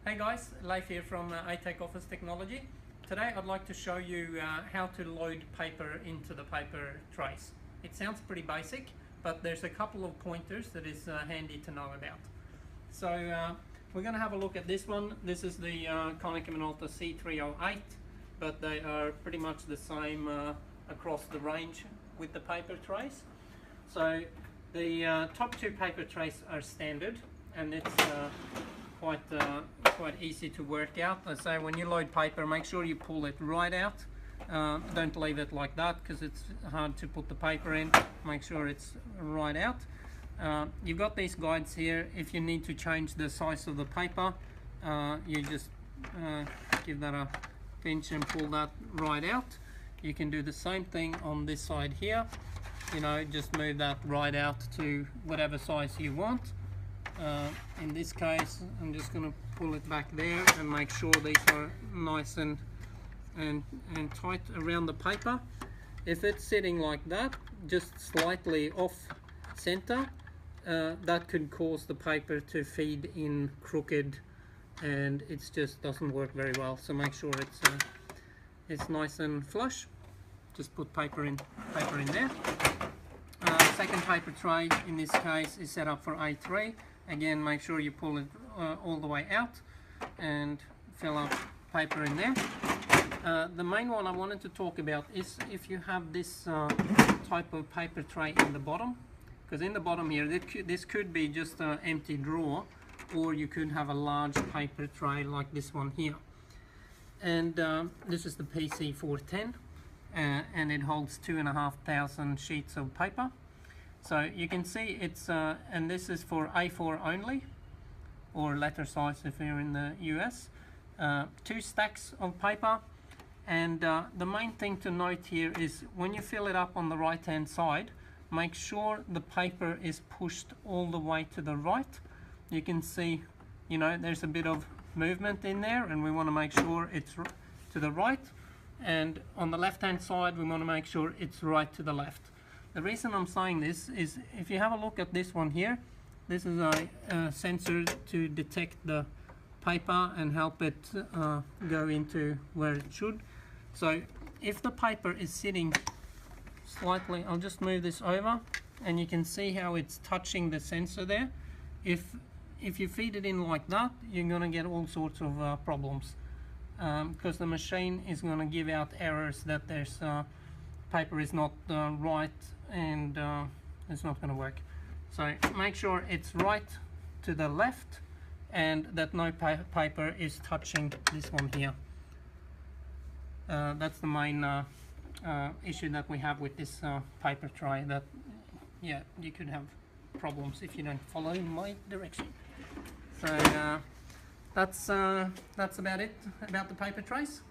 Hey guys, Leif here from ATEC Office Technology. Today I'd like to show you how to load paper into the paper trays. It sounds pretty basic, but there's a couple of pointers that is handy to know about. So we're going to have a look at this one. This is the Konica Minolta C308, but they are pretty much the same across the range with the paper trays. So the top two paper trays are standard, and it's quite easy to work out. I say when you load paper, make sure you pull it right out. Don't leave it like that because it's hard to put the paper in. Make sure it's right out. You've got these guides here. If you need to change the size of the paper, you just give that a pinch and pull that right out. You can do the same thing on this side here. You know, just move that right out to whatever size you want. In this case, I'm just going to pull it back there and make sure these are nice and tight around the paper. If it's sitting like that, just slightly off center, that could cause the paper to feed in crooked, and it just doesn't work very well. So make sure it's nice and flush. Just put paper in there. Second paper tray in this case is set up for A3. Again, make sure you pull it all the way out and fill up paper in there. The main one I wanted to talk about is if you have this type of paper tray in the bottom, because in the bottom here, this could be just an empty drawer, or you could have a large paper tray like this one here. And this is the PC410, and it holds 2,500 sheets of paper. So you can see it's, and this is for A4 only, or letter size if you're in the US. 2 stacks of paper, and the main thing to note here is when you fill it up on the right hand side, make sure the paper is pushed all the way to the right. You can see, you know, there's a bit of movement in there, and we want to make sure it's to the right. And on the left hand side, we want to make sure it's right to the left. The reason I'm saying this is if you have a look at this one here, this is a sensor to detect the paper and help it go into where it should. So if the paper is sitting slightly, I'll just move this over, and you can see how it's touching the sensor there. If you feed it in like that, you're going to get all sorts of problems, because the machine is going to give out errors that there's paper is not right, and it's not going to work. So make sure it's right to the left, and that no paper is touching this one here. That's the main issue that we have with this paper tray, that yeah, you could have problems if you don't follow in my direction. So that's about it about the paper trays.